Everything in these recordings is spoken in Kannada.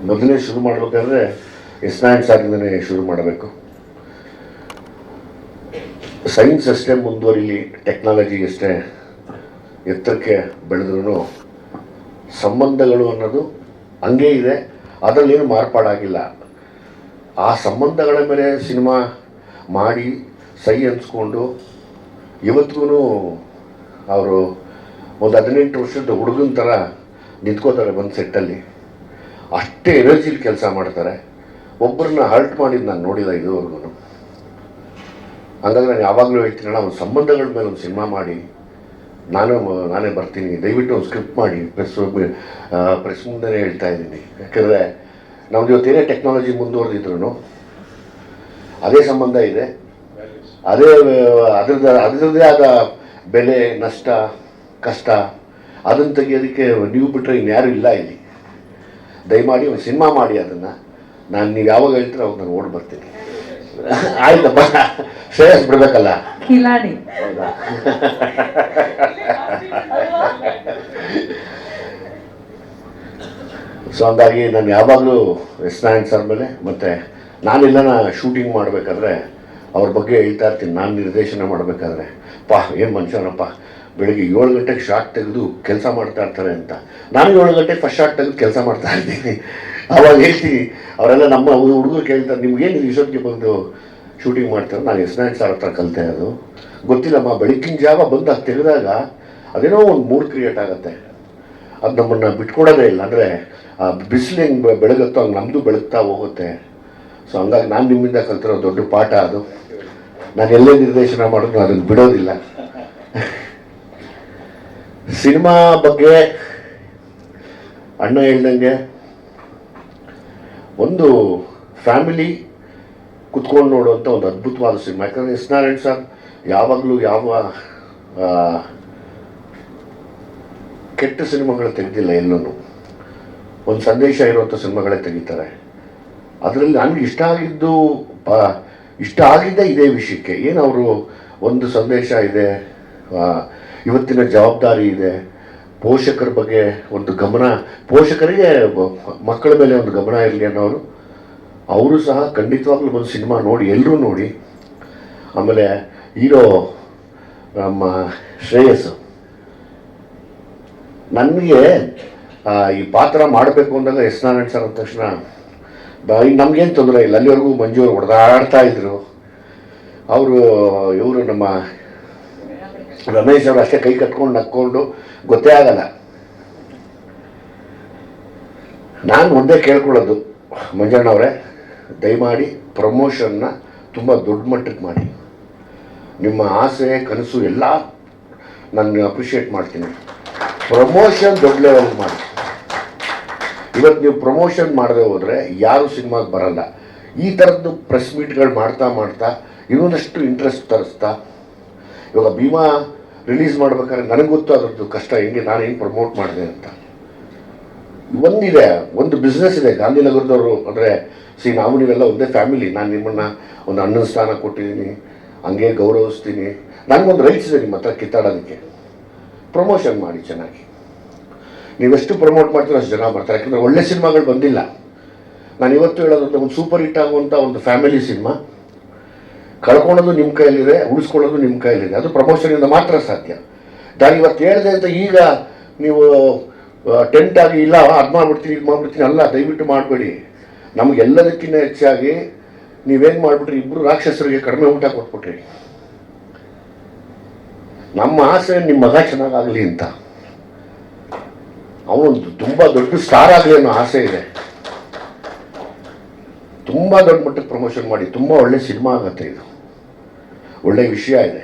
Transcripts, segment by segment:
ಮೊದಲನೇ ಶುರು ಮಾಡಬೇಕಾದ್ರೆ ಎಸ್9 ಸಾಲಿಂದನೇ ಶುರು ಮಾಡಬೇಕು. ಸೈನ್ಸ್ ಅಷ್ಟೇ ಮುಂದುವರಿಲಿ, ಟೆಕ್ನಾಲಜಿ ಎಷ್ಟೇ ಎತ್ತರಕ್ಕೆ ಬೆಳೆದ್ರೂ ಸಂಬಂಧಗಳು ಅನ್ನೋದು ಹಂಗೇ ಇದೆ, ಅದರಲ್ಲೇನು ಮಾರ್ಪಾಡಾಗಿಲ್ಲ. ಆ ಸಂಬಂಧಗಳ ಮೇಲೆ ಸಿನಿಮಾ ಮಾಡಿ ಸೈ ಅನ್ಸ್ಕೊಂಡು ಇವತ್ತಿಗೂ ಅವರು ಒಂದು 18 ವರ್ಷದ ಹುಡುಗನ ಥರ ನಿಂತ್ಕೋತಾರೆ ಒಂದು ಸೆಟ್ಟಲ್ಲಿ. ಅಷ್ಟೇ ಎನರ್ಜಿಲಿ ಕೆಲಸ ಮಾಡ್ತಾರೆ. ಒಬ್ಬರನ್ನ ಹರ್ಟ್ ಮಾಡಿದ್ದು ನಾನು ನೋಡಿಲ್ಲ ಇದುವರೆಗೂ. ಹಂಗಾಗಿ ನಾನು ಯಾವಾಗಲೂ ಹೇಳ್ತೀನಲ್ಲ, ಒಂದು ಸಂಬಂಧಗಳ ಮೇಲೆ ಒಂದು ಸಿನಿಮಾ ಮಾಡಿ ನಾನೇ ಬರ್ತೀನಿ, ದಯವಿಟ್ಟು ಒಂದು ಸ್ಕ್ರಿಪ್ಟ್ ಮಾಡಿ ಪ್ರೆಸ್ ಮುಂದೆ ಹೇಳ್ತಾ ಇದ್ದೀನಿ. ಯಾಕಂದರೆ ನಮ್ದು ಇವತ್ತೇನೇ ಟೆಕ್ನಾಲಜಿ ಮುಂದುವರೆದಿದ್ರು ಅದೇ ಸಂಬಂಧ ಇದೆ, ಅದರದ್ದೇ ಆದ ಬೆಲೆ, ನಷ್ಟ, ಕಷ್ಟ, ಅದನ್ನು ತೆಗಿಯೋದಕ್ಕೆ ನೀವು ಬಿಟ್ಟರೆ ಇನ್ಯಾರೂ ಇಲ್ಲ ಇಲ್ಲಿ. ದಯಮಾಡಿ ಒಂದು ಸಿನಿಮಾ ಮಾಡಿ ಅದನ್ನು. ನೀವು ಯಾವಾಗ ಹೇಳ್ತೀರ ಅವಾಗ ನಾನು ಓಡಿ ಬರ್ತೀನಿ. ಆಯ್ತಪ್ಪ, ಶ್ರೇಯಸ್ ಬಿಡ್ಬೇಕಲ್ಲ. ಕಿಲಾಡಿ ಸೊ ಹಂಗಾಗಿ ನಾನು ಯಾವಾಗಲೂ ಎಸ್9 ಸರ್ ಮೇಲೆ, ಮತ್ತು ನಾನೆಲ್ಲನ ಶೂಟಿಂಗ್ ಮಾಡಬೇಕಾದ್ರೆ ಅವ್ರ ಬಗ್ಗೆ ಹೇಳ್ತಾ ಇರ್ತೀನಿ. ನಾನು ನಿರ್ದೇಶನ ಮಾಡಬೇಕಾದ್ರೆ, ಏನು ಮನುಷ್ಯನಪ್ಪ, ಬೆಳಗ್ಗೆ 7 ಗಂಟೆಗೆ ಶಾರ್ಟ್ ತೆಗೆದು ಕೆಲಸ ಮಾಡ್ತಾ ಇರ್ತಾರೆ ಅಂತ. ನಾನು 7 ಗಂಟೆಗೆ ಫಸ್ಟ್ ಶಾರ್ಟ್ ತೆಗೆದು ಕೆಲಸ ಮಾಡ್ತಾ ಇರ್ತೀನಿ. ಅವಾಗ ಹೇಳ್ತೀನಿ, ಅವರೆಲ್ಲ ನಮ್ಮ ಹುಡುಗರು ಕೇಳ್ತಾರೆ, ನಿಮ್ಗೇನು ಇಷ್ಟೊತ್ತಿಗೆ ಬಂದು ಶೂಟಿಂಗ್ ಮಾಡ್ತಾರೆ? ನಾನು ಎಸ್9 ಸರ್ ಹತ್ರ ಕಲಿತೆ. ಅದು ಗೊತ್ತಿಲ್ಲಮ್ಮ, ಬೆಳಗ್ಗಿನ ಜಾವ ಬಂದು ಅದು ತೆಗೆದಾಗ ಅದೇನೋ ಒಂದು ಮೂಡ್ ಕ್ರಿಯೇಟ್ ಆಗುತ್ತೆ. ಅದು ನಮ್ಮನ್ನು ಬಿಟ್ಕೊಡೋದೇ ಇಲ್ಲ. ಅಂದರೆ ಬಿಸಿಲು ಹೆಂಗೆ ಬೆಳಗುತ್ತೋ ಹಂಗೆ ನಮ್ಮದು ಬೆಳಗ್ತಾ ಹೋಗುತ್ತೆ. ಸೊ ಹಂಗಾಗಿ ನಾನು ನಿಮ್ಮಿಂದ ಕಲ್ತಿರೋ ದೊಡ್ಡ ಪಾಠ ಅದು. ನಾನು ಎಲ್ಲೇ ನಿರ್ದೇಶನ ಮಾಡಿದ್ರು ಅದನ್ನು ಬಿಡೋದಿಲ್ಲ. ಸಿನಿಮಾ ಬಗ್ಗೆ ಅಣ್ಣ ಹೇಳ್ದಂಗೆ ಒಂದು ಫ್ಯಾಮಿಲಿ ಕುತ್ಕೊಂಡು ನೋಡುವಂಥ ಒಂದು ಅದ್ಭುತವಾದ ಸಿನಿಮಾ. ಯಾಕಂದರೆ ಎಸ್9 ಸರ್ ಯಾವಾಗಲೂ ಯಾವ ಕೆಟ್ಟ ಸಿನಿಮಾಗಳು ತೆಗೆದಿಲ್ಲ. ಎಲ್ಲೂ ಒಂದು ಸಂದೇಶ ಇರುವಂಥ ಸಿನಿಮಾಗಳೇ ತೆಗಿತಾರೆ. ಅದರಲ್ಲಿ ನನಗೆ ಇಷ್ಟ ಆಗಿದ್ದೇ ಇದೇ ವಿಷಯಕ್ಕೆ. ಏನು ಅವರು ಒಂದು ಸಂದೇಶ ಇದೆ, ಇವತ್ತಿನ ಜವಾಬ್ದಾರಿ ಇದೆ, ಪೋಷಕರ ಬಗ್ಗೆ ಒಂದು ಗಮನ, ಪೋಷಕರಿಗೆ ಮಕ್ಕಳ ಮೇಲೆ ಒಂದು ಗಮನ ಇರಲಿ ಅನ್ನೋರು. ಅವರು ಸಹ ಖಂಡಿತವಾಗ್ಲೂ ಒಂದು ಸಿನಿಮಾ ನೋಡಿ, ಎಲ್ಲರೂ ನೋಡಿ. ಆಮೇಲೆ ಹೀರೋ ನಮ್ಮ ಶ್ರೇಯಸ್, ನನಗೆ ಈ ಪಾತ್ರ ಮಾಡಬೇಕು ಅಂದಾಗ ಎಸ್9 ಸರ್ ಅಂದ ತಕ್ಷಣ ನಮಗೇನು ತೊಂದರೆ ಇಲ್ಲ. ಅಲ್ಲಿವರೆಗೂ ಮಂಜು ಅವರು ಹೊಡೆದಾಡ್ತಾ ಇದ್ರು. ಇವರು ನಮ್ಮ ರಮೇಶ್ ಅವರು ಅಷ್ಟೇ ಕೈ ಕಟ್ಕೊಂಡು ನಕ್ಕೊಂಡು ಗೊತ್ತೇ ಆಗಲ್ಲ. ನಾನು ಒಂದೇ ಕೇಳ್ಕೊಳ್ಳೋದು, ಮಂಜಣ್ಣವರೇ ದಯಮಾಡಿ ಪ್ರಮೋಷನ್ನ ತುಂಬ ದೊಡ್ಡ ಮಟ್ಟಕ್ಕೆ ಮಾಡಿ. ನಿಮ್ಮ ಆಸೆ ಕನಸು ಎಲ್ಲ ನಾನು ಅಪ್ರಿಷಿಯೇಟ್ ಮಾಡ್ತೀನಿ. ಪ್ರಮೋಷನ್ ದೊಡ್ಡ ಲೆವೆಲ್ ಮಾಡಿ. ಇವತ್ತು ನೀವು ಪ್ರಮೋಷನ್ ಮಾಡದೆ ಹೋದರೆ ಯಾರು ಸಿನಿಮಾಗೆ ಬರಲ್ಲ. ಈ ಥರದ್ದು ಪ್ರೆಸ್ ಮೀಟ್ಗಳು ಮಾಡ್ತಾ ಇನ್ನೊಂದಷ್ಟು ಇಂಟ್ರೆಸ್ಟ್ ತರಿಸ್ತಾ, ಇವಾಗ ಭೀಮಾ ರಿಲೀಸ್ ಮಾಡ್ಬೇಕಾದ್ರೆ ನನಗೆ ಗೊತ್ತು ಅದ್ರದ್ದು ಕಷ್ಟ, ಹೆಂಗೆ ನಾನೇನು ಪ್ರಮೋಟ್ ಮಾಡಿದೆ ಅಂತ. ಒಂದು ಬಿಸ್ನೆಸ್ ಇದೆ. ಗಾಂಧಿನಗರದವರು ಅಂದರೆ ನಾವು ನೀವೆಲ್ಲ ಒಂದೇ ಫ್ಯಾಮಿಲಿ. ನಾನು ನಿಮ್ಮನ್ನು ಒಂದು ಅಣ್ಣನ ಸ್ಥಾನ ಕೊಟ್ಟಿದ್ದೀನಿ, ಹಂಗೆ ಗೌರವಿಸ್ತೀನಿ. ನನಗೊಂದು ರೈಟ್ಸ್ ಇದೆ ನಿಮ್ಮ ಹತ್ರ ಕಿತ್ತಾಡೋದಕ್ಕೆ. ಪ್ರಮೋಷನ್ ಮಾಡಿ ಚೆನ್ನಾಗಿ. ನೀವೆಷ್ಟು ಪ್ರಮೋಟ್ ಮಾಡ್ತೀರೋ ಅಷ್ಟು ಜನ ಬರ್ತಾರೆ. ಯಾಕಂದರೆ ಒಳ್ಳೆ ಸಿನಿಮಾಗಳು ಬಂದಿಲ್ಲ. ನಾನು ಇವತ್ತು ಹೇಳೋದಂತ ಒಂದು ಸೂಪರ್ ಹಿಟ್ ಆಗುವಂಥ ಒಂದು ಫ್ಯಾಮಿಲಿ ಸಿನಿಮಾ ಕಳ್ಕೊಳ್ಳೋದು ನಿಮ್ಮ ಕೈಯಲ್ಲಿದೆ, ಉಳಿಸ್ಕೊಳ್ಳೋದು ನಿಮ್ಮ ಕೈಯಲ್ಲಿದೆ. ಅದು ಪ್ರಮೋಷನಿಂದ ಮಾತ್ರ ಸಾಧ್ಯ. ನಾನು ಇವತ್ತು ಹೇಳಿದೆ ಅಂತ ಈಗ ನೀವು ಟೆಂಟ್ ಆಗಿ ಇಲ್ಲ ಅದು ಮಾಡ್ಬಿಡ್ತೀನಿ ಇದು ಮಾಡ್ಬಿಡ್ತೀನಿ ಅಲ್ಲ, ದಯವಿಟ್ಟು ಮಾಡಬೇಡಿ. ನಮಗೆಲ್ಲದಕ್ಕಿಂತ ಹೆಚ್ಚಾಗಿ ನೀವೇನು ಮಾಡಿಬಿಟ್ರಿ, ಇಬ್ಬರು ರಾಕ್ಷಸರಿಗೆ ಕಡಿಮೆ ಊಟ ಕೊಟ್ಬಿಟ್ರಿ. ನಮ್ಮ ಆಸೆ ನಿಮ್ಮ ಮಗ ಚೆನ್ನಾಗಾಗಲಿ ಅಂತ. ಅವನೊಂದು ತುಂಬ ದೊಡ್ಡ ಸ್ಟಾರ್ ಆಗಲಿ ಅನ್ನೋ ಆಸೆ ಇದೆ. ತುಂಬ ದೊಡ್ಡ ಮಟ್ಟಕ್ಕೆ ಪ್ರಮೋಷನ್ ಮಾಡಿ, ತುಂಬ ಒಳ್ಳೆ ಸಿನಿಮಾ ಆಗುತ್ತೆ. ಇದು ಒಳ್ಳೆ ವಿಷಯ ಇದೆ.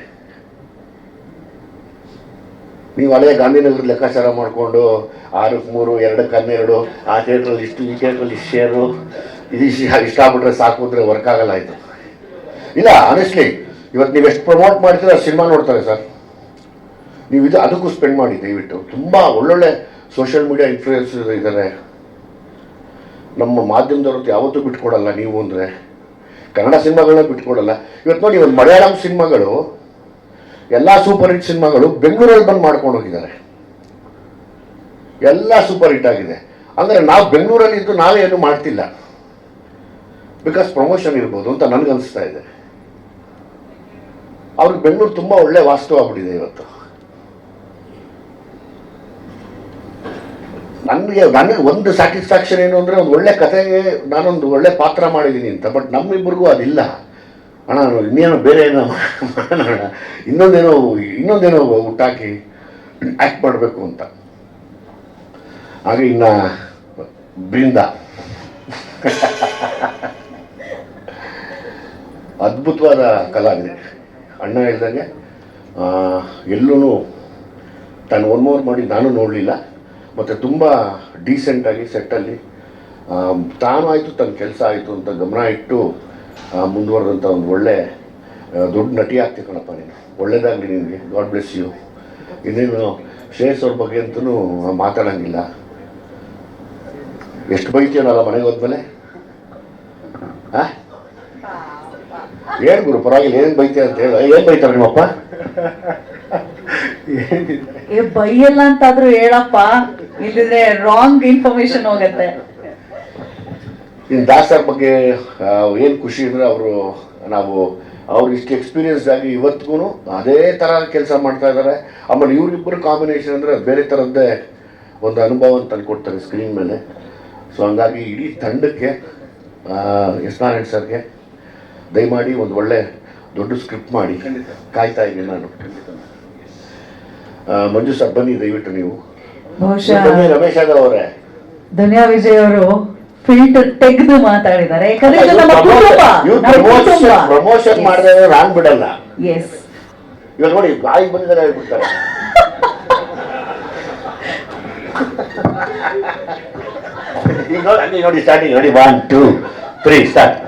ನೀವು ಅದೇ ಗಾಂಧಿನಗರದ ಲೆಕ್ಕಾಚಾರ ಮಾಡಿಕೊಂಡು 6ಕ್ಕೆ 3, 2ಕ್ಕೆ 12, ಆ ಥಿಯೇಟ್ರಲ್ಲಿ ಇಷ್ಟು, ಈ ಥಿಯೇಟ್ರಲ್ಲಿ ಇಷ್ಟು ಶೇರು, ಇಷ್ಟ ಆಗ್ಬಿಟ್ರೆ ಸಾಕು ಅಂದರೆ ವರ್ಕ್ ಆಗಲ್ಲ. ಇದು ಇಲ್ಲ, ಆನೆಸ್ಟ್ಲಿ ಇವತ್ತು ನೀವು ಎಷ್ಟು ಪ್ರಮೋಟ್ ಮಾಡ್ತೀರೋ ಸಿನಿಮಾ ನೋಡ್ತಾರೆ ಸರ್. ನೀವು ಅದಕ್ಕೂ ಸ್ಪೆಂಡ್ ಮಾಡಿ ದಯವಿಟ್ಟು. ತುಂಬ ಒಳ್ಳೊಳ್ಳೆ ಸೋಷಿಯಲ್ ಮೀಡಿಯಾ ಇನ್ಫ್ಲೂಯೆನ್ಸರ್ ಇದ್ದಾರೆ. ನಮ್ಮ ಮಾಧ್ಯಮದವ್ರದ್ದು ಯಾವತ್ತೂ ಬಿಟ್ಕೊಡಲ್ಲ. ನೀವು ಅಂದರೆ ಕನ್ನಡ ಸಿನಿಮಾಗಳನ್ನ ಬಿಟ್ಕೊಡಲ್ಲ. ಇವತ್ತು ನೋಡಿ, ಒಂದು ಮಲಯಾಳಂ ಸಿನಿಮಾಗಳು ಎಲ್ಲ ಸೂಪರ್ ಹಿಟ್ ಸಿನಿಮಾಗಳು ಬೆಂಗಳೂರಲ್ಲಿ ಬಂದು ಮಾಡ್ಕೊಂಡು ಹೋಗಿದ್ದಾರೆ. ಎಲ್ಲ ಸೂಪರ್ ಹಿಟ್ ಆಗಿದೆ. ಅಂದರೆ ನಾವು ಬೆಂಗಳೂರಲ್ಲಿ ಇದ್ದು ನಾವೇ ಏನು ಮಾಡ್ತಿಲ್ಲ, ಬಿಕಾಸ್ ಪ್ರಮೋಷನ್ ಇರ್ಬೋದು ಅಂತ ನನಗನ್ನಿಸ್ತಾ ಇದೆ. ಅವ್ರಿಗೆ ಬೆಂಗಳೂರು ತುಂಬ ಒಳ್ಳೆ ವಾಸ್ತು ಆಗ್ಬಿಟ್ಟಿದೆ ಇವತ್ತು. ನನಗೆ ಒಂದು ಸ್ಯಾಟಿಸ್ಫ್ಯಾಕ್ಷನ್ ಏನು ಅಂದರೆ ಒಂದು ಒಳ್ಳೆ ಕಥೆಗೆ ನಾನೊಂದು ಒಳ್ಳೆ ಪಾತ್ರ ಮಾಡಿದ್ದೀನಿ ಅಂತ. ಬಟ್ ನಮ್ಮಿಬ್ಬರಿಗೂ ಅದಿಲ್ಲ. ಅಣ್ಣ ಇನ್ನೇನೋ ಬೇರೆ ಏನೋ ಮಾಡೋಣ, ಇನ್ನೊಂದೇನೋ ಹುಟ್ಟಾಕಿ ಆ್ಯಕ್ಟ್ ಮಾಡಬೇಕು ಅಂತ. ಹಾಗೆ ಇನ್ನು ಬೃಂದ ಅದ್ಭುತವಾದ ಕಲಾವಿದೆ. ಅಣ್ಣ ಹೇಳ್ದಂಗೆ ಎಲ್ಲೂ ತಾನು ಒನ್ ಮಾಡಿ ನಾನು ನೋಡಲಿಲ್ಲ. ಮತ್ತು ತುಂಬ ಡೀಸೆಂಟಾಗಿ ಸೆಟ್ಟಲ್ಲಿ ತಾನು ಆಯಿತು, ತನ್ನ ಕೆಲಸ ಆಯಿತು ಅಂತ ಗಮನ ಇಟ್ಟು ಮುಂದುವರೆದಂಥ ಒಂದು ಒಳ್ಳೆ ದೊಡ್ಡ ನಟಿ ಆಗ್ತೀವಿ ಕಣಪ್ಪ ನೀನು. ಒಳ್ಳೇದಾಗಲಿ ನಿನಗೆ, ಗಾಡ್ ಬ್ಲೆಸ್ ಯು. ಇನ್ನೇನು ಶ್ರೇಯಸ್ ಅವ್ರ ಬಗ್ಗೆ ಅಂತೂ ಮಾತಾಡೋಂಗಿಲ್ಲ. ಎಷ್ಟು ಬೈತೀನಲ್ಲ ಮನೆಗೆ ಹೋದ್ಮೇಲೆ. ಹಾಂ ಏನು ಗುರು ಪರವಾಗಿಲ್ಲ, ಏನು ಬೈತೀಯ ಅಂತ ಹೇಳ. ಏನು ಬೈತಾರೆ ನಿಮ್ಮಪ್ಪ? ಬೈಯಲ್ಲ ಅಂತಾದ್ರೂ ಹೇಳಪ್ಪ, ಇಲ್ಲಿದ್ರೆ ರಾಂಗ್ ಇನ್ಫಾರ್ಮೇಶನ್ ಹೋಗುತ್ತೆ. ಇನ್ನು ದಾಸರ ಬಗ್ಗೆ ಏನು ಖುಷಿ ಅಂದರೆ ಅವ್ರು ಇಷ್ಟು ಎಕ್ಸ್ಪೀರಿಯನ್ಸ್ ಆಗಿ ಇವತ್ತಿಗೂ ಅದೇ ಥರ ಕೆಲಸ ಮಾಡ್ತಾ ಇದ್ದಾರೆ. ಆಮೇಲೆ ಇವರಿಬ್ಬರು ಕಾಂಬಿನೇಷನ್ ಅಂದರೆ ಬೇರೆ ಥರದ್ದೇ ಒಂದು ಅನುಭವ ತಂದು ಕೊಡ್ತಾರೆ ಸ್ಕ್ರೀನ್ ಮೇಲೆ. ಸೊ ಹಂಗಾಗಿ ಇಡೀ ತಂಡಕ್ಕೆ ಎಸ್ ನಾರಾಯಣ್ ಸರ್ಗೆ ದಯಮಾಡಿ ಒಂದು ಒಳ್ಳೆ ದೊಡ್ಡ ಸ್ಕ್ರಿಪ್ಟ್ ಮಾಡಿ ಕಾಯ್ತಾ ಇದ್ದೀನಿ ನಾನು. ಮಂಜು ಸರ್ ಬನ್ನಿ ದಯವಿಟ್ಟು ನೀವು. ಬಹುಶಃ ರಮೇಶ್ ಯಾದವ್ ಅವರೇ, ಧನ್ಯಾ ವಿಜಯ್ ಅವರು ಫಿಲ್ಟರ್ ತೆಗೆದು ಮಾತಾಡಿದ್ದಾರೆ. ಯಾಕಂದ್ರೆ ಇದು ನಮ್ಮ ಕುಟುಂಬ. ಪ್ರಮೋಷನ್ ಮಾಡಿದ್ರೆ ನಾನು ಬಿಡಲ್ಲ. ಎಸ್, ಇವಾಗ ನೋಡಿ ಬಾಯಿಗೆ ಬಂದಿದ್ದಾರೆ ಹೇಳ್ಬಿಡ್ತಾರೆ. ಈಗ ನೋಡಿ ಸ್ಟಾರ್ಟಿಂಗ್ ನೋಡಿ 1 2 3 ಸ್ಟಾರ್ಟ್.